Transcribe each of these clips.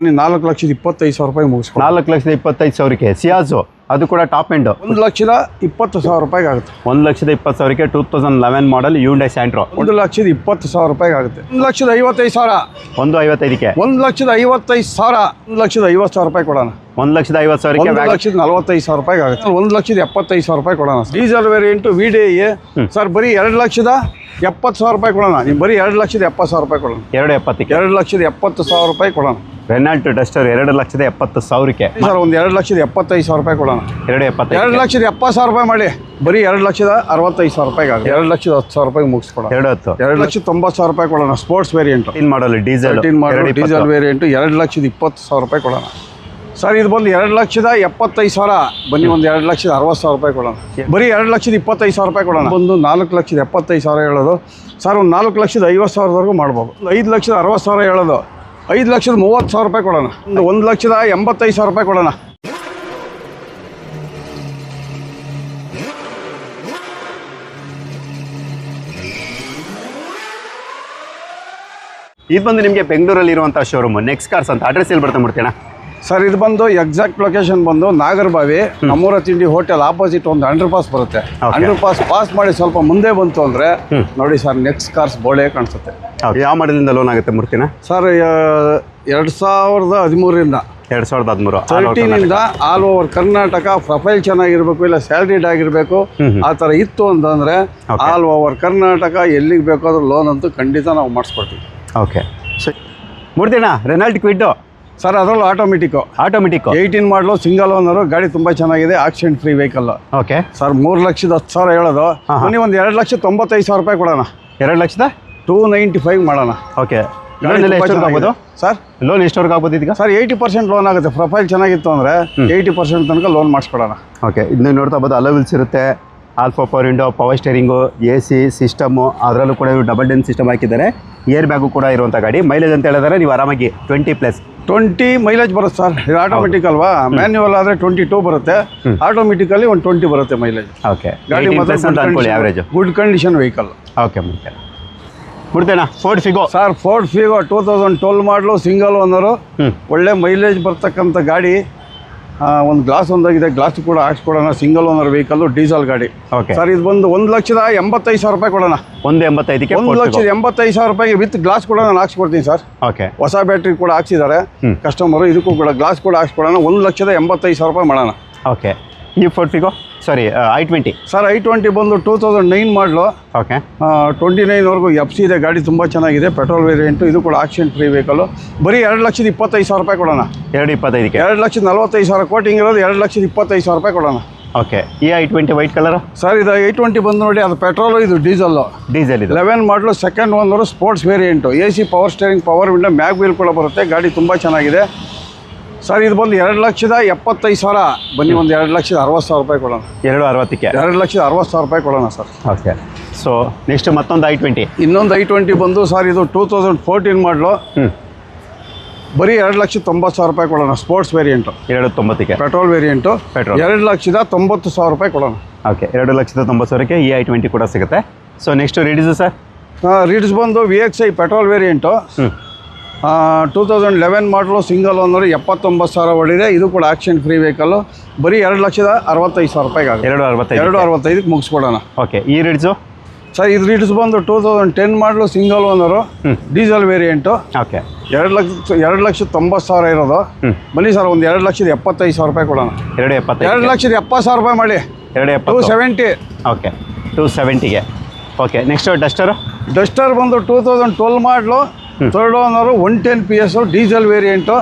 4,25,000 ಮುಗಿಸ್ಕೊಂಡು 4,25,000ಕ್ಕೆ ಸಿಯಾಜು ಅದು ಕೂಡ ಟಾಪ್ ಎಂಡ್ 1,20,000 ರೂಪಾಯಿಗೆ ಆಗುತ್ತೆ. 1,20,000ಕ್ಕೆ 2011 ಮಾಡಲ್ ಹ್ಯುಂಡೈ ಸ್ಯಾಂಟ್ರೋ 1,20,000 ರೂಪಾಯಿಗೆ ಆಗುತ್ತೆ. 1,55,000 155ಕ್ಕೆ 1,55,000 1,50,000 ರೂಪಾಯಿ ಕೊಡೋಣ. 1,50,000ಕ್ಕೆ 1,45,000 ರೂಪಾಯಿಗೆ ಆಗುತ್ತೆ. 1,75,000 ರೂಪಾಯಿ ಕೊಡೋಣ. ಡೀಸೆಲ್ ವೇರಿಯಂಟು VDI ಸರ್ ಬರೀ 2,70,000 ರೂಪಾಯಿ ಕೊಡೋಣ. ನೀವು ಬರೀ 2,70,000 ರೂಪಾಯಿ ಕೊಡೋಣ. 270ಕ್ಕೆ 2,70,000 ರೂಪಾಯಿ ಕೊಡೋಣ. ರೆನಾಲ್ಟ್ ಡಸ್ಟರ್ 2,70,000ಕ್ಕೆ ಸರ್ ಒಂದು 2,75,000 ರೂಪಾಯಿ ಕೊಡೋಣ. 270 2,70,000 ರೂಪಾಯಿ ಮಾಡಿ ಬರೀ 2,65,000 ರೂಪಾಯಿಗೆ ಆಗುತ್ತೆ. 2,10,000 ರೂಪಾಯಿಗೆ ಮುಗಿಸ್ಕೊಡೋಣ. 2,90,000 ರೂಪಾಯಿ ಕೊಡೋಣ. ಸ್ಪೋರ್ಟ್ಸ್ ವೇರಿಯಂಟು ಮಾಡಲ್ ಡೀಸೆಲ್ ಡೀಸೆಲ್ ವೇರಿಯಂಟು 2,20,000 ರೂಪಾಯಿ ಕೊಡೋಣ. ಸರ್ ಇದು ಬಂದು 2,75,000 ಬನ್ನಿ ಒಂದು 2,60,000 ರೂಪಾಯಿ ಕೊಡೋಣ. ಬರೀ 2,25,000 ರೂಪಾಯಿ ಕೊಡೋಣ. ಒಂದು 4,75,000 ಹೇಳೋದು ಸರ್. ಒಂದು 4,50,000ವರೆಗೂ ಮಾಡ್ಬೋದು. 5,60,000 ಹೇಳೋದು 5,30,000 ರೂಪಾಯಿ ಕೊಡೋಣ. ಒಂದು 1,85,000 ರೂಪಾಯಿ ಕೊಡೋಣ. ಇದು ಬಂದು ನಿಮಗೆ ಬೆಂಗಳೂರಲ್ಲಿ ಇರುವಂಥ ಶೋರೂಮ್ ನೆಕ್ಸ್ಟ್ ಕಾರ್ಸ್ ಅಂತ ಅಡ್ರೆಸ್ ಎಲ್ಲಿ ಬರ್ತಾ ಮಾಡ್ತೀಣ ಸರ್? ಇದು ಬಂದು ಎಕ್ಸಾಕ್ಟ್ ಲೊಕೇಶನ್ ಬಂದು ನಾಗರಬಾವಿ ನಮ್ಮೂರ ತಿಂಡಿ ಹೋಟೆಲ್ ಆಪೋಸಿಟ್ ಒಂದು ಅಂಡರ್ ಪಾಸ್ ಬರುತ್ತೆ. ಅಂಡರ್ ಪಾಸ್ ಮಾಡಿ ಸ್ವಲ್ಪ ಮುಂದೆ ಬಂತು ಅಂದರೆ ನೋಡಿ ಸರ್ ನೆಕ್ಸ್ಟ್ ಕಾರ್ಸ್ ಬೋಳೆ ಕಾಣಿಸುತ್ತೆ. ಯಾವ ಮಾಡಲಿಂದ ಲೋನ್ ಆಗುತ್ತೆ ಮೂರ್ತಿನ ಸರ್? 2013ರಿಂದ 2013 ಆಲ್ ಓವರ್ ಕರ್ನಾಟಕ ಪ್ರೊಫೈಲ್ ಚೆನ್ನಾಗಿರ್ಬೇಕು, ಇಲ್ಲ ಸ್ಯಾಲ್ರಿಡ್ ಆಗಿರ್ಬೇಕು, ಆ ಥರ ಇತ್ತು ಅಂತಂದರೆ ಆಲ್ ಓವರ್ ಕರ್ನಾಟಕ ಎಲ್ಲಿಗೆ ಬೇಕಾದ್ರೂ ಲೋನ್ ಅಂತೂ ಖಂಡಿತ ನಾವು ಮಾಡಿಸ್ಕೊಡ್ತೀವಿ. ಓಕೆ ಸರಿ ಮೂರ್ತಿನ ರೆನಾಲ್ಟ್ ಕ್ವಿಡ್ ಸರ್ ಅದರಲ್ಲೂ ಆಟೋಮೆಟಿಕ್ 18 ಮಾಡಲು ಸಿಂಗಲ್ ಓನರು ಗಾಡಿ ತುಂಬ ಚೆನ್ನಾಗಿದೆ. Accident free vehicle. Okay sir 3,10,000 ಹೇಳೋದು ಬನ್ನಿ ಒಂದು 2,95,000 ರೂಪಾಯಿ ಕೊಡೋಣ. 2,295 ಮಾಡೋಣ. ಓಕೆ ಆಗ್ಬೋದು ಸರ್? ಲೋನ್ ಎಷ್ಟವರೆಗೆ ಆಗ್ಬೋದು ಇದೀಗ ಸರ್? 80% ಲೋನ್ ಆಗುತ್ತೆ. ಪ್ರೊಫೈಲ್ ಚೆನ್ನಾಗಿತ್ತು ಅಂದರೆ 80% ತನಕ ಲೋನ್ ಮಾಡಿಸ್ಕೊಡೋಣ. ಓಕೆ ಇದನ್ನ ನೋಡ್ತಾ ಹೋಗ್ಬೋದು. ಅಲೋವಿಲ್ಸ್ ಇರುತ್ತೆ, alpha power window, power steering, AC system, ಅದರಲ್ಲೂ ಕೂಡ ಇವರು ಡಬಲ್ ಡೆನ್ ಸಿಸ್ಟಮ್ ಹಾಕಿದ್ದಾರೆ. ಏರ್ ಬ್ಯಾಗು ಕೂಡ ಇರುವಂಥ ಗಾಡಿ. ಮೈಲೇಜ್ ಅಂತ ಹೇಳಿದ್ರೆ ನೀವು ಆರಾಮಾಗಿ 20+ ಮೈಲೇಜ್ ಬರುತ್ತೆ ಸರ್. ಇದು ಆಟೋಮೆಟಿಕ್ ಅಲ್ವಾ? ಮ್ಯಾನ್ಯುವಲ್ ಆದರೆ 22 ಬರುತ್ತೆ, ಆಟೋಮೆಟಿಕಲ್ಲಿ ಒಂದು 20 ಬರುತ್ತೆ ಮೈಲೇಜ್. ಓಕೆ ಗಾಡಿ average good condition vehicle. Okay ಬಿಡ್ತೇನಾ? Ford Figo sir. Ford Figo 2012 ಮಾಡಲು ಸಿಂಗಲ್ ಓನರು, ಒಳ್ಳೆ ಮೈಲೇಜ್ ಬರ್ತಕ್ಕಂಥ ಗಾಡಿ. ಒಂದು ಗ್ಲಾಸ್ ಒಂದಾಗಿದೆ, ಗ್ಲಾಸ್ ಕೂಡ ಹಾಕ್ಸ್ಕೊಡೋಣ. ಸಿಂಗಲ್ ಓನರ್ ವೆಹಿಕಲ್ ಡೀಸೆಲ್ ಗಾಡಿ. ಓಕೆ ಸರ್ ಇದು ಬಂದು 1,85,000 ರೂಪಾಯಿ ಕೊಡೋಣ. 1,85ಕ್ಕೆ 1,85,000 ರೂಪಾಯಿಗೆ ವಿತ್ ಗ್ಲಾಸ್ ಕೂಡ ನಾನು ಹಾಕ್ಸ್ಕೊಡ್ತೀನಿ ಸರ್. ಓಕೆ ಹೊಸ ಬ್ಯಾಟ್ರಿ ಕೂಡ ಹಾಕ್ಸಿದ್ದಾರೆ ಕಸ್ಟಮರು. ಇದಕ್ಕೂ ಕೂಡ ಗ್ಲಾಸ್ ಕೂಡ ಹಾಕ್ಸ್ಕೊಡೋಣ. 1,85,000 ರೂಪಾಯಿ ಮಾಡೋಣ. ಓಕೆ ಈ ಫೋರ್ಡ್ ಫಿಗೋ ಸಾರಿ i20 ಸರ್. i20 ಬಂದು 2009 ಮಾಡಲು. ಓಕೆ 29ವರೆಗೂ FC ಇದೆ. ಗಾಡಿ ತುಂಬ ಚೆನ್ನಾಗಿದೆ. Petrol variant. ಇದು ಕೂಡ ಆಕ್ಸಿಡೆಂಟ್ ಫ್ರೀ ವೆಹಿಕಲ್. ಬರೀ 2,25,000 ರೂಪಾಯಿ ಕೊಡೋಣ. 2,25ಕ್ಕೆ 2,45,000 ಕೋಟಿಂಗ್ ಇರೋದು 2,25,000 ರೂಪಾಯಿ ಕೊಡೋಣ. ಓಕೆ ಈ i20 ವೈಟ್ ಕಲರ್ ಸರ್. ಇದು i20 ಬಂದು ನೋಡಿ, ಅದು ಪೆಟ್ರೋಲು, ಇದು ಡೀಸೆಲ್ ಇದು 11 ಮಾಡಲು second owner, sports variant. AC power steering, power window, mag wheel ಕೂಡ ಬರುತ್ತೆ. ಗಾಡಿ ತುಂಬ ಚೆನ್ನಾಗಿದೆ ಸರ್. ಇದು ಬಂದು 2,75,000 ಬನ್ನಿ ಒಂದು 2,60,000 ರೂಪಾಯಿ ಕೊಡೋಣ. 2,60ಕ್ಕೆ 2,60,000 ರೂಪಾಯಿ ಕೊಡೋಣ ಸರ್. ಓಕೆ ಸೊ ನೆಕ್ಸ್ಟ್ ಮತ್ತೊಂದು i20. ಇನ್ನೊಂದು i20 ಬಂದು ಸರ್, ಇದು 2014 ಮಾಡಲು. ಬರೀ 2,90,000 ರೂಪಾಯಿ ಕೊಡೋಣ. ಸ್ಪೋರ್ಟ್ಸ್ ವೇರಿಯಂಟು 2,90ಕ್ಕೆ ಪೆಟ್ರೋಲ್ ವೇರಿಯಂಟು. 2,90,000 ರೂಪಾಯಿ ಕೊಡೋಣ. ಓಕೆ 2,90,000ಕ್ಕೆ ಈ i20 ಕೂಡ ಸಿಗುತ್ತೆ. So next Ritz sir? Ritz ಬಂದು VXI ಪೆಟ್ರೋಲ್ ವೇರಿಯಂಟು. 2011 ಮಾಡಲು ಸಿಂಗಲ್ ಓನರು. 79,000 ಹೊಡಿದೆ. ಇದು ಕೂಡ ಆಕ್ಸಿಡೆಂಟ್ ಫ್ರೀ ವೆಹಿಕಲ್ಲು. ಬರೀ 2,65,000 ರೂಪಾಯಿಗೆ ಆಗುತ್ತೆ. 2,65ಕ್ಕೆ ಮುಗಿಸ್ಕೊಡೋಣ. ಓಕೆ ಈ ರೀಡ್ಸು ಸರ್? ಇದು ರೀಡ್ಸ್ ಬಂದು 2010 ಮಾಡಲು single owner, diesel variant. Okay 2,90,000 ಇರೋದು. ಬನ್ನಿ ಸರ್ ಒಂದು 2,75,000 ರೂಪಾಯಿ ಕೊಡೋಣ. 2,70,000 ರೂಪಾಯಿ ಮಾಡಿ. 270. ಓಕೆ 270ಗೆ. ಓಕೆ ನೆಕ್ಸ್ಟ್ ಡಸ್ಟರ್ ಬಂದು 2012 ಮಾಡಲು, third owner, 110 PS diesel variant.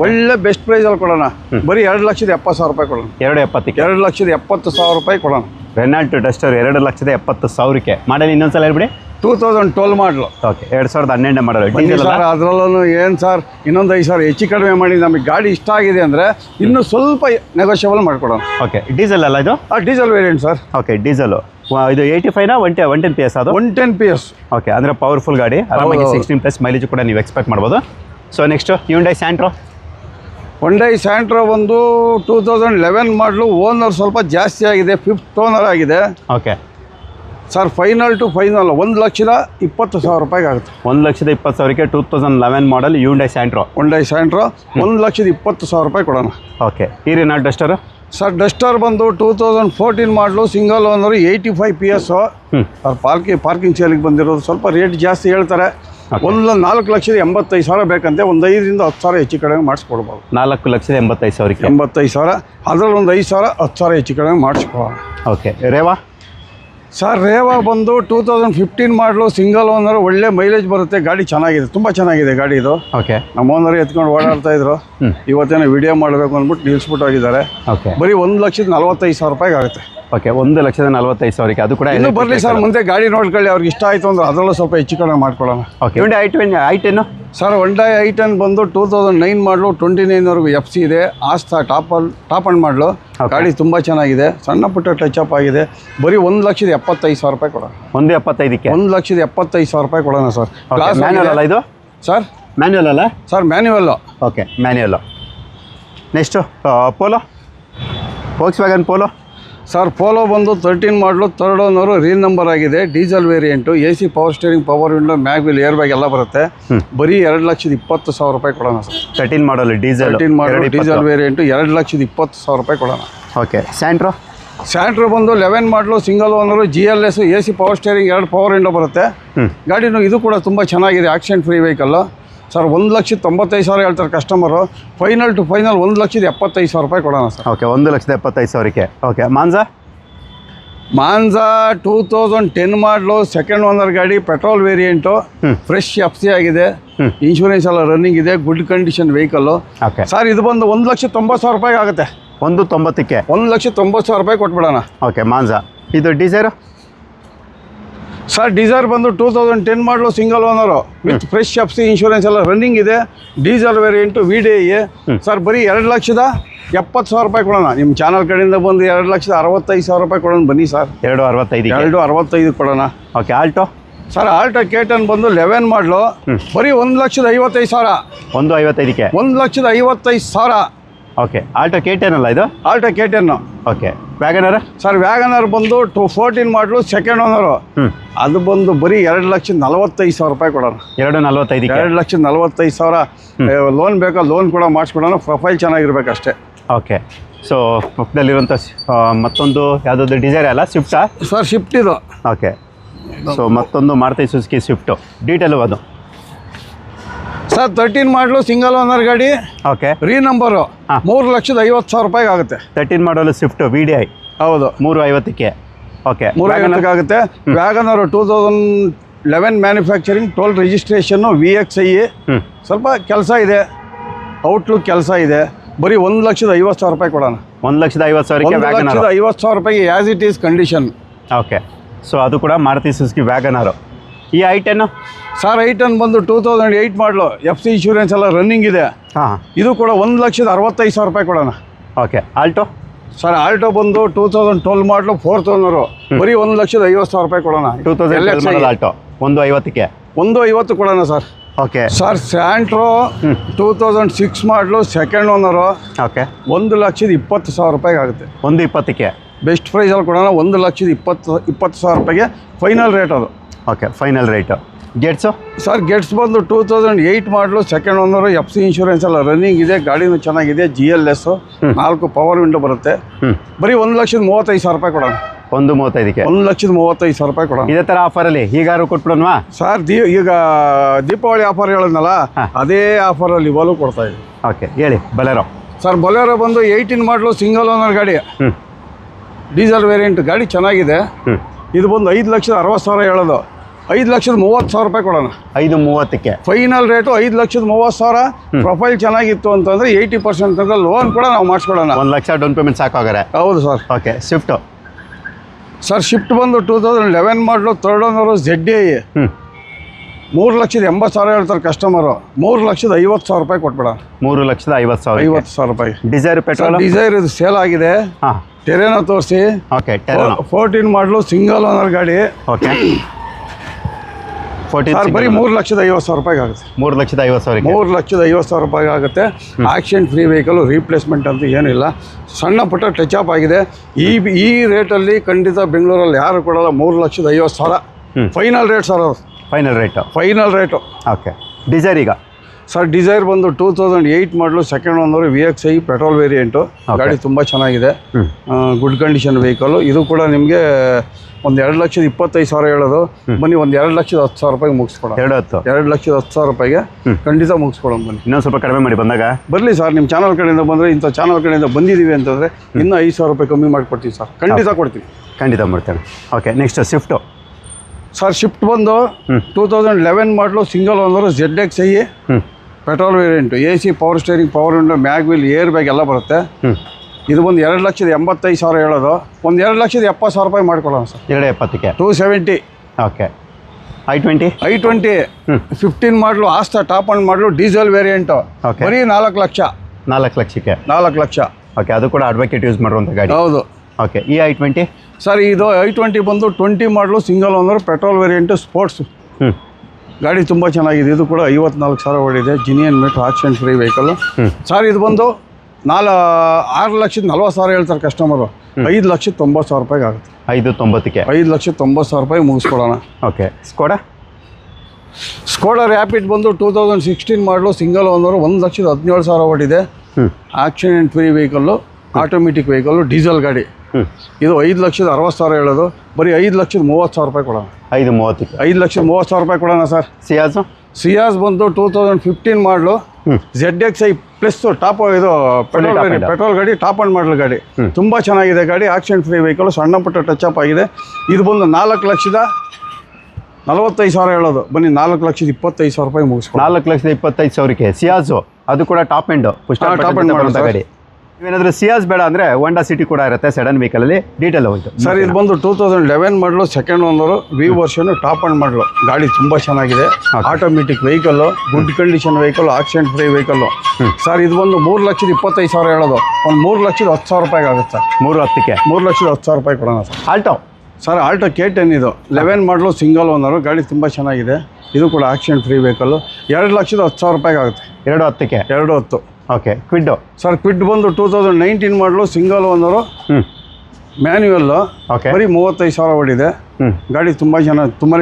ಒಳ್ಳೆ ಬೆಸ್ಟ್ ಪ್ರೈಸಲ್ಲಿ ಕೊಡೋಣ. ಬರೀ 2,70,000 ರೂಪಾಯಿ ಕೊಡೋಣ. 270ಕ್ಕೆ 2,70,000 ರೂಪಾಯಿ ಕೊಡೋಣ. Renault Duster 2,70,000ಕ್ಕೆ. ಮಾಡಲ್ ಇನ್ನೊಂದ್ಸಲ ಹೇಳ್ಬಿಡಿ. 2012 ಮಾಡಲು. ಓಕೆ 2012 ಮಾಡಲು ಡೀಸೆಲ್. ಸರ್ ಅದರಲ್ಲೂ ಏನು ಸರ್, ಇನ್ನೊಂದು 5,000 ಹೆಚ್ಚು ಕಡಿಮೆ ಮಾಡಿ ನಮಗೆ ಗಾಡಿ ಇಷ್ಟ ಆಗಿದೆ ಅಂದರೆ ಇನ್ನೂ ಸ್ವಲ್ಪ ನೆಗೋಷಿಯಬಲ್ ಮಾಡಿಕೊಡೋಣ. ಓಕೆ ಡೀಸೆಲ್ ಅಲ್ಲ ಇದು? Diesel variant sir. Okay diesel ಇದು 85 110 PS ಅದು? 110 PS. ಓಕೆ ಅಂದರೆ ಪವರ್ಫುಲ್ ಗಾಡಿ. ಆರಾಮಾಗಿ 16+ ಮೈಲೇಜ್ ಕೂಡ ನೀವು ಎಕ್ಸ್ಪೆಕ್ಟ್ ಮಾಡ್ಬೋದು. ಸೊ ನೆಕ್ಸ್ಟ್ ಹ್ಯುಂಡೈ ಸ್ಯಾಂಟ್ರೋ ಒಂದು 2011 ಮಾಡಲು. ಓನರ್ ಸ್ವಲ್ಪ ಜಾಸ್ತಿ ಆಗಿದೆ, 5th ಓನರ್ ಆಗಿದೆ. Okay sir final to final 1,20,000 ಆಗುತ್ತೆ. 1,20,000ಕ್ಕೆ 2011 model Hyundai Santro. Hyundai Santro 1,20,000 ಕೊಡೋಣ. ಓಕೆ ಈ ರಿನಾಲ್ಟ್ ಡಸ್ಟರ್ ಸರ್ ಡಸ್ಟರ್ ಬಂದು 2014 ಮಾಡಲು single owner 85 PS. Sir parking ಸೇಲಿಗೆ ಬಂದಿರೋದು ಸ್ವಲ್ಪ ರೇಟ್ ಜಾಸ್ತಿ ಹೇಳ್ತಾರೆ. 4,85,000 ಬೇಕಂತೆ. ಒಂದು 5,000 10,000 ಹೆಚ್ಚು ಕಡಿಮೆ ಮಾಡಿಸ್ಕೊಡ್ಬೋದು. 4,85,000ಕ್ಕೆ 85,000 ಅದರಲ್ಲಿ ಒಂದು 5,000 10,000 ಹೆಚ್ಚು ಕಡಿಮೆ ಮಾಡಿಸ್ಕೊಬೋದು. ಓಕೆ ರೇವಾ ಸರ್ ರೇವಾ ಬಂದು 2015 ಮಾಡಲು ಸಿಂಗಲ್ ಓನರ್, ಒಳ್ಳೆ ಮೈಲೇಜ್ ಬರುತ್ತೆ, ಗಾಡಿ ಚೆನ್ನಾಗಿದೆ, ತುಂಬ ಚೆನ್ನಾಗಿದೆ ಗಾಡಿ ಇದು. ಓಕೆ ನಮ್ಮ ಓನರ್ ಎತ್ಕೊಂಡು ಓಡಾಡ್ತಾ ಇದ್ರು. ಇವತ್ತೇನೋ ವಿಡಿಯೋ ಮಾಡಬೇಕು ಅಂದ್ಬಿಟ್ಟು ನಿಲ್ಲಿಸ್ಬಿಟ್ಟು ಹೋಗಿದ್ದಾರೆ. ಓಕೆ ಬರೀ 1,45,000 ಆಗುತ್ತೆ. ಓಕೆ 1,40,000ಕ್ಕೆ ಅದು ಕೂಡ ಇನ್ನೂ ಬರಲಿ ಸರ್, ಮುಂದೆ ಗಾಡಿ ನೋಡ್ಕೊಳ್ಳಿ, ಅವ್ರಿಗೆ ಇಷ್ಟ ಆಯಿತು ಅಂದ್ರೆ ಅದರಲ್ಲೂ ಸ್ವಲ್ಪ ಹೆಚ್ಚು ಕಡಿಮೆ ಮಾಡ್ಕೊಳ್ಳೋಣ. Okay Hyundai i10 sir Hyundai i10 ಬಂದು 2009 ಮಾಡಲು 29ವರೆಗೂ FC ಇದೆ. ಆಸ್ತಾ ಟಾಪ್ ಅಂಡ್ ಮಾಡಲು ಗಾಡಿ ತುಂಬ ಚೆನ್ನಾಗಿದೆ, ಸಣ್ಣ ಪುಟ್ಟ ಟಚ್ ಅಪ್ ಆಗಿದೆ. ಬರೀ 1,75,000 ಕೊಡೋಣ. 1,75ಕ್ಕೆ 1,75,000 ಕೊಡೋಣ ಸರ್. ಮ್ಯಾನ್ಯುವಲ್ ಅಲ್ಲ ಇದು? ಸರ್ ಮ್ಯಾನ್ಯುವಲ್ ಅಲ್ಲ sir manual. Okay manual. Next polo, Volkswagen polo. Sir polo ಬಂದು 13 ಮಾಡಲು 3rd ಓನರು, ರೀನಂಬರ್ ಆಗಿದೆ, diesel variant, AC power steering, power window, mag wheel, air bag ಎಲ್ಲ ಬರುತ್ತೆ. ಬರೀ 2,20,000 ಕೊಡೋಣ ಸರ್. 13 ಮಾಡಲ್ ಡೀಸೆಲ್, 13 ಮಾಡಲು ಡೀಸೆಲ್ ವೇರಿಯಂಟು 2,20,000 ಕೊಡೋಣ. ಓಕೆ ಸ್ಯಾಂಟ್ರೋ ಬಂದು 11 ಮಾಡಲು single owner, GLS, AC power steering, 2 power window ಬರುತ್ತೆ. ಗಾಡಿನೂ ಇದು ಕೂಡ ತುಂಬ ಚೆನ್ನಾಗಿದೆ, ಆಕ್ಸಿಡೆಂಟ್ ಫ್ರೀ ವೆಹಿಕಲ್ಲು. ಸರ್ 1,95,000 ಹೇಳ್ತಾರೆ ಕಸ್ಟಮರು. ಫೈನಲ್ ಟು ಫೈನಲ್ 1,75,000 ಕೊಡೋಣ ಸರ್. ಓಕೆ 1,75,000ಕ್ಕೆ. ಓಕೆ ಮಾಂಜಾ 2010 ಮಾಡಲು 2nd ಓನರ್ ಗಾಡಿ, ಪೆಟ್ರೋಲ್ ವೇರಿಯಂಟು, ಫ್ರೆಶ್ FC ಆಗಿದೆ, ಇನ್ಶೂರೆನ್ಸ್ ಎಲ್ಲ ರನ್ನಿಂಗ್ ಇದೆ, good condition vehicle. Okay sir ಇದು ಬಂದು 1,90,000 ಆಗುತ್ತೆ. 1,90ಕ್ಕೆ 1,90,000 ಕೊಟ್ಬಿಡೋಣ. ಓಕೆ ಮಾಂಜಾ. ಇದು ಡಿಸೈರು ಸರ್ ಡಿಸೈರ್ ಬಂದು 2010 ಮಾಡಲು single owner, with fresh FC, insurance ಎಲ್ಲ ರನ್ನಿಂಗ್ ಇದೆ, ಡೀಸೆಲ್ ವೇರಿಯಂಟು, VDI. ಸರ್ ಬರೀ 2,70,000 ಕೊಡೋಣ. ನಿಮ್ಮ ಚಾನಲ್ ಕಡೆಯಿಂದ ಬಂದು 2,65,000 ಕೊಡೋಣ. ಬನ್ನಿ ಸರ್. 2,65 2,65 ಕೊಡೋಣ. Okay Alto sir Alto K10 ಬಂದು 11 ಮಾಡಲು, ಬರೀ 1,55,000. 1,55ಕ್ಕೆ 1,55,000. ಓಕೆ ಆಲ್ಟೋ K10 ಅಲ್ಲ ಇದು? Alto K10. Okay WagonR sir WagonR ಬಂದು 14 ಮಾಡಲು 2nd ಓನರು, ಅದು ಬಂದು ಬರೀ 2,45,000 ಕೊಡೋಣ. 2,45ಕ್ಕೆ 2,45,000. ಲೋನ್ ಬೇಕಾ ಲೋನ್ ಕೂಡ ಮಾಡಿಸ್ಕೊಡೋಣ, ಪ್ರೊಫೈಲ್ ಚೆನ್ನಾಗಿರ್ಬೇಕು ಅಷ್ಟೇ. ಓಕೆ ಸೊ ಪಕ್ಕದಲ್ಲಿರುವಂಥ ಮತ್ತೊಂದು ಯಾವುದಾದ್ರು ಡಿಸೈರ್ ಅಲ್ಲ, ಸ್ವಿಫ್ಟಾ ಸರ್? ಶಿಫ್ಟ್ ಇದು. ಓಕೆ ಸೊ ಮತ್ತೊಂದು ಮಾರುತಿ ಸುಜುಕಿ ಸ್ವಿಫ್ಟು, ಡೀಟೇಲು ಅದು ಸರ್ 13 ಮಾಡಲು ಸಿಂಗಲ್ ಓನರ್ ಗಾಡಿ, ಓಕೆ ರೀನಂಬರು, 3,50,000 ಆಗುತ್ತೆ. 13 ಮಾಡಲು ಸ್ವಿಫ್ಟು VDI. ಹೌದು 3,50ಕ್ಕೆ. ಓಕೆ 3,50 ಆಗುತ್ತೆ. ವ್ಯಾಗನರು 2011 ಮ್ಯಾನುಫ್ಯಾಕ್ಚರಿಂಗ್, 12 ರಿಜಿಸ್ಟ್ರೇಷನ್ನು, VXI. ಸ್ವಲ್ಪ ಕೆಲಸ ಇದೆ, ಔಟ್ಲುಕ್ ಕೆಲಸ ಇದೆ. ಬರೀ 1,50,000 ಕೊಡೋಣ. 1,50,000ಕ್ಕೆ Wagon R. 1,50,000 as it is condition. Okay so ಅದು ಕೂಡ ಮಾರುತಿ ಸುಜುಕಿ ವ್ಯಾಗನರು. ಈ i10 ಸರ್ i10 ಬಂದು 2008 ಮಾಡಲು, FC ಇನ್ಶೂರೆನ್ಸ್ ಎಲ್ಲ ರನ್ನಿಂಗ್ ಇದೆ. ಹಾಂ ಇದು ಕೂಡ 1,65,000 ಕೊಡೋಣ. ಓಕೆ ಆಲ್ಟೋ ಸರ್ ಆಲ್ಟೋ ಬಂದು 2012 ಮಾಡಲು, 4th ಓನರು, ಬರೀ 1,50,000 ಕೊಡೋಣ. 2012 ಮಾಡಲ್ ಆಲ್ಟೋ 1,50ಕ್ಕೆ 1,50 ಕೊಡೋಣ ಸರ್. ಓಕೆ ಸರ್ ಸ್ಯಾಂಟ್ರೋ 2006 ಮಾಡಲು, 2nd ಓನರು, ಓಕೆ 1,20,000 ಆಗುತ್ತೆ. 1,20ಕ್ಕೆ ಬೆಸ್ಟ್ ಪ್ರೈಸಲ್ಲಿ ಕೊಡೋಣ. 1,20,000 ಫೈನಲ್ ರೇಟ್ ಅದು. Okay final rate. Gates sir Gates ಬಂದು 2008 ಮಾಡಲು, 2nd ಓನರು, FC ಇನ್ಶೂರೆನ್ಸ್ ಎಲ್ಲ ರನ್ನಿಂಗ್ ಇದೆ, ಗಾಡಿನೂ ಚೆನ್ನಾಗಿದೆ, GLS, 4 ಪವರ್ ವಿಂಡೋ ಬರುತ್ತೆ. ಬರೀ 1,35,000 ಕೊಡೋಣ. 1,35ಕ್ಕೆ 1,35,000 ಕೊಡೋಣ. ಇದೇ ಥರ ಆಫರಲ್ಲಿ ಹೀಗಾರು ಕೊಟ್ಬಿಡೋಣವಾ ಸರ್? ಈಗ ದೀಪಾವಳಿ ಆಫರ್ ಹೇಳಿದ್ನಲ್ಲ, ಅದೇ ಆಫರಲ್ಲಿ ಇವಾಗಲೂ ಕೊಡ್ತಾ ಇದ್ದೀವಿ. ಓಕೆ ಹೇಳಿ. ಬಲೆರೋ ಸರ್ ಬೊಲೆರೋ ಬಂದು 18 ಮಾಡಲು ಸಿಂಗಲ್ ಓನರ್ ಗಾಡಿ, ಡೀಸೆಲ್ ವೇರಿಯಂಟ್, ಗಾಡಿ ಚೆನ್ನಾಗಿದೆ. ಇದು ಬಂದು 5,60,000 ಹೇಳೋದು, 5,30,000 ಕೊಡೋಣ. 5,30ಕ್ಕೆ ಫೈನಲ್ ರೇಟು 5,30,000. ಪ್ರೊಫೈಲ್ ಚೆನ್ನಾಗಿತ್ತು ಅಂತಂದರೆ 80% ತನಕ ಲೋನ್ ಕೂಡ ನಾವು ಮಾಡಿಸ್ಕೊಡೋಣ. 1,00,000 ಡೌನ್ ಪೇಮೆಂಟ್ ಸಾಕಾಗಾರೆ. ಹೌದು sir. Okay Swift sir Swift ಬಂದು 2011 ಮಾಡಲು, 3rd ಓನರು, ZDI. 3,80,000 ಹೇಳ್ತಾರೆ ಕಸ್ಟಮರು. 3,50,000 ಕೊಟ್ಬಿಡ. 3,50,000 ಡಿಸೈರ್ ಪೆಟ್ರೋಲ್ ಡಿಸೈರ್ ಇದು ಸೇಲ್ ಆಗಿದೆ. ಹಾಂ ಟೆರೇನೋ ತೋರಿಸಿ. ಓಕೆ ಟೆರೇನೋ 14 ಮಾಡಲು, ಸಿಂಗಲ್ ಓನರ್ ಗಾಡಿ. ಓಕೆ ಸರ್ ಬರೀ 3,50,000 ರೂಪಾಯಿಗೆ ಆಗುತ್ತೆ. 3,50,000 3,50,000 ರೂಪಾಯಿಗೆ ಆಗುತ್ತೆ. ಆಕ್ಸಿಡೆಂಟ್ ಫ್ರೀ ವೆಹಿಕಲ್, ರೀಪ್ಲೇಸ್ಮೆಂಟ್ ಅಂತ ಏನಿಲ್ಲ, ಸಣ್ಣ ಪುಟ್ಟ ಟಚ್ ಅಪ್ ಆಗಿದೆ. ಈ ರೇಟಲ್ಲಿ ಖಂಡಿತ ಬೆಂಗಳೂರಲ್ಲಿ ಯಾರು ಕೊಡಲ್ಲ. 3,50,000 ಫೈನಲ್ ರೇಟ್ ಸರ್. ಅದು ಫೈನಲ್ ರೇಟು. ಓಕೆ. ಡಿಸೈರ್ ಈಗ ಸರ್ ಡಿಸೈರ್ ಬಂದು 2008 ಮಾಡಲು, second owner, VXI petrol variant. ಗಾಡಿ ತುಂಬ ಚೆನ್ನಾಗಿದೆ, ಗುಡ್ ಕಂಡೀಷನ್ ವೆಹಿಕಲ್ಲು. ಇದು ಕೂಡ ನಿಮಗೆ ಒಂದು 2,25,000 ಹೇಳೋದು. ಬನ್ನಿ ಒಂದು 2,10,000 ರೂಪಾಯಿಗೆ ಮುಗಿಸ್ಕೊಡೋಣ. 2,10,000 ರೂಪಾಯಿಗೆ ಖಂಡಿತ ಮುಗಿಸ್ಕೊಡೋಣ. ಬನ್ನಿ, ಇನ್ನೊಂದು ಸ್ವಲ್ಪ ಕಡಿಮೆ ಮಾಡಿ ಬಂದಾಗ. ಬರಲಿ ಸರ್, ನಿಮ್ಮ ಚಾನಲ್ ಕಡೆಯಿಂದ ಬಂದರೆ, ಇಂಥ ಚಾನಲ್ ಕಡೆಯಿಂದ ಬಂದಿದ್ದೀವಿ ಅಂತಂದರೆ ಇನ್ನೂ 5,000 ರೂಪಾಯಿ ಕಮ್ಮಿ ಮಾಡಿಕೊಡ್ತೀವಿ ಸರ್. ಖಂಡಿತ ಕೊಡ್ತೀವಿ. ಖಂಡಿತ ಮಾಡ್ತೇನೆ. Okay. Next Swift sir. Swift ಬಂದು 2011 ಮಾಡಲು, single owner, ZXI petrol variant, AC, power steering, power window, mag wheel, air bag ಎಲ್ಲ ಬರುತ್ತೆ. ಇದು ಬಂದು 2,85,000 ಹೇಳೋದು. ಒಂದು 2,70,000 ರೂಪಾಯಿ ಮಾಡ್ಕೊಳ್ಳೋಣ ಸರ್. 2,70,000 270. ಓಕೆ. I20 15 ಮಾಡಲು, ಆಸ್ತಾ ಟಾಪ್ ಅಂಡ್ ಮಾಡಲು, ಡೀಸೆಲ್ ವೇರಿಯಂಟು. ಬರೀ 4 ಲಕ್ಷ. 4 ಲಕ್ಷಕ್ಕೆ. 4 ಲಕ್ಷ. ಓಕೆ. ಅದು ಕೂಡ ಅಡ್ವೊಕೇಟ್ ಯೂಸ್ ಮಾಡುವಂಥ ಗಾಡಿ. ಹೌದು. ಓಕೆ. ಈ I20 ಸರ್, ಇದು I20 ಬಂದು 20 model, single owner, petrol variant, sports. ಗಾಡಿ ತುಂಬ ಚೆನ್ನಾಗಿದೆ. ಇದು ಕೂಡ 54,000 ಓಡಿದೆ. Genuine meter, accident free vehicle. Sir ಇದು ಬಂದು 6,40,000 ಹೇಳ್ತಾರೆ ಕಸ್ಟಮರು. 5,90,000 ರೂಪಾಯಿಗೆ ಆಗುತ್ತೆ. 5,90,000 5,90,000 ರೂಪಾಯಿ ಮುಗಿಸ್ಕೊಡೋಣ. ಓಕೆ. ಸ್ಕೋಡಾ ರ್ಯಾಪಿಡ್ ಬಂದು 2016 ಮಾಡಲು, ಸಿಂಗಲ್ ಓನರು, 1,17,000 ಓಡಿದೆ. Accident free vehicle, automatic vehicle, diesel ಗಾಡಿ. ಇದು 5,60,000 ಹೇಳೋದು. ಬರೀ 5,30,000 ರೂಪಾಯಿ ಕೊಡೋಣ. 5,30,000 5,30,000 ರೂಪಾಯಿ ಕೊಡೋಣ ಸರ್. ಸಿಯಾಸ್ ಬಂದು 2015 ಮಾಡಲು, ZXI ಪ್ಲಸ್ ಟಾಪ್, ಇದು ಪೆಟ್ರೋಲ್ ಗಾಡಿ, ಟಾಪ್ ಅಂಡ್ ಮಾಡಲ್ ಗಾಡಿ. ತುಂಬ ಚೆನ್ನಾಗಿದೆ ಗಾಡಿ. ಆಕ್ಸಿಡೆಂಟ್ ಫ್ರೀ ವೆಹಿಕಲ್, ಸಣ್ಣ ಪುಟ್ಟ ಟಚ್ ಅಪ್ ಆಗಿದೆ. ಇದು ಬಂದು 4,45,000 ಹೇಳೋದು. ಬನ್ನಿ, 4,25,000 ರೂಪಾಯಿ ಮುಗಿಸ್ಕೊಂಡು. 4,25,000ಕ್ಕೆ ಸಿಯಾಜು, ಅದು ಕೂಡ ಟಾಪ್ ಎಂಡ್, ಟಾಪ್ ಎಂಡ್ ಮಾಡುವಂಥ ಗಾಡಿ. ನೀವೇನಾದರೂ ಸಿಯಾಸ್ ಬೇಡ ಅಂದರೆ ಹೋಂಡಾ ಸಿಟಿ ಕೂಡ ಇರುತ್ತೆ ಸೆಡನ್ ವೆಹಿಕಲಲ್ಲಿ. ಡೀಟೇಲ್ ಹೋಯ್ತು ಸರ್. ಇದು ಬಂದು 2011 model, second owner, V version, top end model. ಗಾಡಿ ತುಂಬ ಚೆನ್ನಾಗಿದೆ. Automatic vehicle, good condition vehicle, accident free vehicle. Sir ಇದು ಬಂದು 3,25,000 ಹೇಳೋದು. ಒಂದು 3,10,000 ರೂಪಾಯಿಗೆ ಆಗುತ್ತೆ ಸರ್. 3,10,000ಕ್ಕೆ 3,10,000 ರೂಪಾಯಿ ಕೊಡೋಣ sir. Alto sir, Alto K10 ಇದು 11 ಮಾಡಲು, ಸಿಂಗಲ್ ಓನರು. ಗಾಡಿ ತುಂಬ ಚೆನ್ನಾಗಿದೆ. ಇದು ಕೂಡ ಆಕ್ಸಿಡೆಂಟ್ ಫ್ರೀ ವೆಹಿಕಲ್ಲು. 2,10,000 ರೂಪಾಯಿಗೆ ಆಗುತ್ತೆ. 2,10,000ಕ್ಕೆ 2,10,000. ಓಕೆ. ಕ್ವಿಡ್ಡು ಸರ್, ಕ್ವಿಡ್ ಬಂದು 2019 ಮಾಡಲು, ಸಿಂಗಲ್ ಓನರು, ಮ್ಯಾನ್ಯುವಲ್ಲು. ಬರೀ 35,000 ಓಡಿದೆ. ಗಾಡಿ ತುಂಬಾ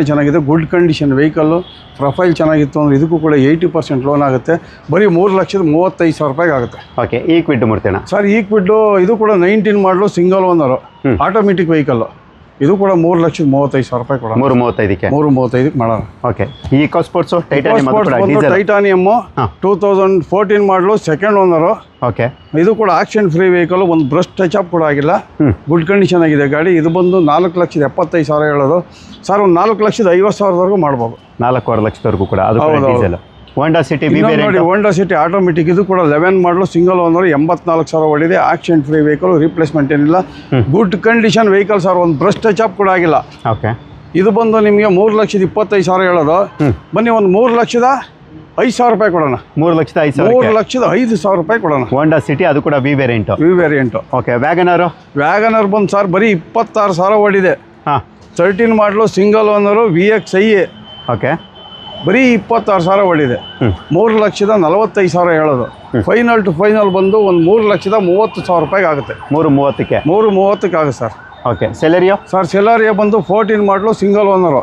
ಚೆನ್ನಾಗಿದೆ. Good condition vehicle. ಪ್ರೊಫೈಲ್ ಚೆನ್ನಾಗಿತ್ತು ಅಂದರೆ ಇದಕ್ಕೂ ಕೂಡ 80% ಲೋನ್ ಆಗುತ್ತೆ. ಬರೀ 3,35,000 ರೂಪಾಯಿಗೆ ಆಗುತ್ತೆ. ಓಕೆ. ಈ ಕ್ವಿಡ್ ಮಾಡ್ತೇನೆ ಸರ್. ಈ ಕ್ವಿಡ್ಡು ಇದು ಕೂಡ 19 ಮಾಡಲು, ಸಿಂಗಲ್ ಓನರು, ಆಟೋಮೆಟಿಕ್ ವೆಹಿಕಲ್ಲು. ಇದು ಕೂಡ 3,35,000 ರೂಪಾಯಿ ಕೊಡೋಣ. 3,35,000ಕ್ಕೆ 3,35,000 ಮಾಡೋಣ. ಓಕೆ. ಈ ಇಕೋ ಸ್ಪೋರ್ಟ್ಸು ಟೈಟಾನಿಯಮ್ಮು 2014 ಮಾಡಲು, ಸೆಕೆಂಡ್ ಓನರು. ಓಕೆ. ಇದು ಕೂಡ ಆಕ್ಸಿಡೆಂಟ್ ಫ್ರೀ ವೆಹಿಕಲ್. ಒಂದು ಬ್ರಷ್ ಟಚ್ ಅಪ್ ಕೂಡ ಆಗಿಲ್ಲ. ಗುಡ್ ಕಂಡೀಷನ್ ಆಗಿದೆ ಗಾಡಿ. ಇದು ಬಂದು 4,75,000 ಹೇಳೋದು. ಸರ್, ಒಂದು 4,50,000 ಮಾಡ್ಬೋದು. 4,25,000 ಕೂಡ. ಅದು ಡೀಸೆಲ್. ಹೋಂಡಾ ಸಿಟಿ ನೋಡಿ, ಹೋಂಡಾ ಸಿಟಿ ಆಟೋಮೆಟಿಕ್. ಇದು ಕೂಡ 11 ಮಾಡಲು, ಸಿಂಗಲ್ ಓನರ್, 84,000 ಓಡಿದೆ. ಆಕ್ಸಿಡೆಂಟ್ ಫ್ರೀ ವೆಹಿಕಲ್, ರೀಪ್ಲೇಸ್ಮೆಂಟ್ ಏನಿಲ್ಲ. Good condition vehicle sir. ಒಂದು ಬ್ರಷ್ ಟಚ್ ಅಪ್ ಕೂಡ ಆಗಿಲ್ಲ. ಓಕೆ. ಇದು ಬಂದು ನಿಮಗೆ 3,25,000 ಹೇಳೋದು. ಬನ್ನಿ, ಒಂದು 3,05,000 ರೂಪಾಯಿ ಕೊಡೋಣ. 3,05,000 ರೂಪಾಯಿ ಕೊಡೋಣ. ಹೋಂಡಾ ಸಿಟಿ, ಅದು ಕೂಡ ವಿ ವೇರಿಯಂಟು. ಓಕೆ. ವ್ಯಾಗನರ್ ಬಂದು ಸರ್ ಬರೀ 26,000 ಓಡಿದೆ. 13 ಮಾಡಲು, ಸಿಂಗಲ್ ಓನರು, VXI. ಓಕೆ. ಬರೀ 26,000 ಓಡಿದೆ. 3,45,000 ಹೇಳೋದು. ಫೈನಲ್ ಟು ಫೈನಲ್ ಬಂದು ಒಂದು 3,30,000 ರೂಪಾಯಿಗೆ ಆಗುತ್ತೆ. 3,30,000ಕ್ಕೆ 3,30,000 ಆಗುತ್ತೆ sir. Okay. Celerio sir, Celerio ಬಂದು 14 ಮಾಡಲು, ಸಿಂಗಲ್ ಓನರು,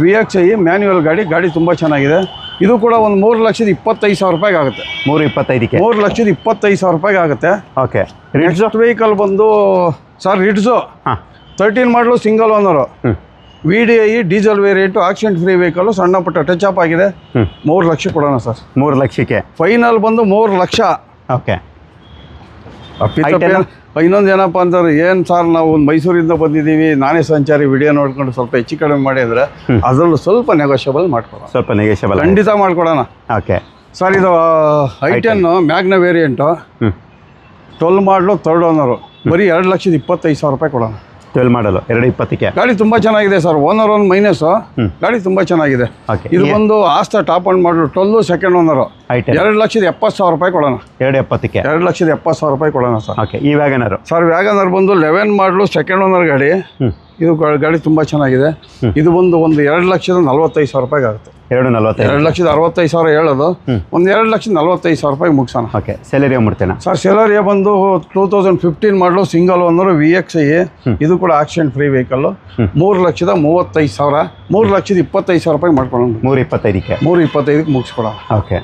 VXI ಮ್ಯಾನ್ಯುವಲ್ ಗಾಡಿ. ಗಾಡಿ ತುಂಬ ಚೆನ್ನಾಗಿದೆ. ಇದು ಕೂಡ ಒಂದು 3,25,000 ರೂಪಾಯಿಗೆ ಆಗುತ್ತೆ. 3,25,000ಕ್ಕೆ 3,25,000 ರೂಪಾಯಿಗೆ ಆಗುತ್ತೆ. ಓಕೆ. ನೆಕ್ಸ್ಟ್ ವೆಹಿಕಲ್ ಬಂದು ಸರ್, ರಿಡ್ಸು 13 ಮಾಡಲು, single owner, VDI diesel variant, accident free vehicle, ಸಣ್ಣ ಪುಟ್ಟ ಟಚ್ ಅಪ್ ಆಗಿದೆ. 3 ಲಕ್ಷ ಕೊಡೋಣ ಸರ್. 3 ಲಕ್ಷಕ್ಕೆ ಫೈನಲ್ ಬಂದು 3 ಲಕ್ಷ. ಓಕೆ. ಇನ್ನೊಂದು ಏನಪ್ಪ ಅಂತಂದ್ರೆ, ಏನು ಸರ್ ನಾವು ಮೈಸೂರಿಂದ ಬಂದಿದ್ದೀವಿ, ನಾನೇ ಸಂಚಾರಿ, ವಿಡಿಯೋ ನೋಡ್ಕೊಂಡು ಸ್ವಲ್ಪ ಹೆಚ್ಚು ಕಡಿಮೆ ಮಾಡಿ ಅಂದರೆ ಅದರಲ್ಲೂ ಸ್ವಲ್ಪ ನೆಗೋಷಿಯಬಲ್ ಮಾಡ್ಕೊಡೋಣ. ಖಂಡಿತ ಮಾಡ್ಕೊಡೋಣ. ಓಕೆ. ಸರ್, ಇದು I10 ಮ್ಯಾಗ್ನ ವೇರಿಯಂಟು, 12 ಮಾಡಲು, 3rd ಓನರು. ಬರೀ 2,25,000 ರೂಪಾಯಿ ಕೊಡೋಣ. 12 ಮಾಡಲು 2,20,000ಕ್ಕೆ ಗಾಡಿ ತುಂಬ ಚೆನ್ನಾಗಿದೆ ಸರ್. ಓನರ್ ಒಂದು ಮೈನಸ್ಸು. ಗಾಡಿ ತುಂಬ ಚೆನ್ನಾಗಿದೆ. ಇದು ಬಂದು ಆಸ್ತಾ ಟಾಪ್ ಅಂಡ್ ಮಾಡಲು, 12 ಸೆಕೆಂಡ್ ಓನರು. 2,70,000 ರೂಪಾಯಿ ಕೊಡೋಣ. 2,70,000ಕ್ಕೆ 2,70,000 ರೂಪಾಯಿ ಕೊಡೋಣ ಸರ್. ಓಕೆ. ಈ ವ್ಯಾಗನರ್ ಸರ್, ವ್ಯಾಗನರ್ ಬಂದು 11 ಮಾಡಲು, ಸೆಕೆಂಡ್ ಓನರ್ ಗಾಡಿ. ಇದು ಗಾಡಿ ತುಂಬ ಚೆನ್ನಾಗಿದೆ. ಇದು ಒಂದು 2,45,000 ರೂಪಾಯಿಗೆ ಆಗುತ್ತೆ. 2,45,000. 2,65,000 ಹೇಳೋದು, ಒಂದು 2,45,000 ಮುಗಿಸೋಣ. ಓಕೆ, ಸೆಲೆರಿಯೋ ಮುಡ್ತೇನೆ ಸರ್ ಸೆಲರಿಯ ಬಂದು 2015 ಮಾಡಲು ಸಿಂಗಲ್ ಓನರು VXI. ಇದು ಕೂಡ ಆಕ್ಸಿಡೆಂಟ್ ಫ್ರೀ ವೆಹಿಕಲ್ಲು. 3,35,000, 3,25,000 ರೂಪಾಯಿ ಮಾಡ್ಕೊಳ್ಳೋಣ. 325ಕ್ಕೆ 325ಕ್ಕೆ ಮುಗಿಸ್ಕೊಡೋಣ. ಓಕೆ.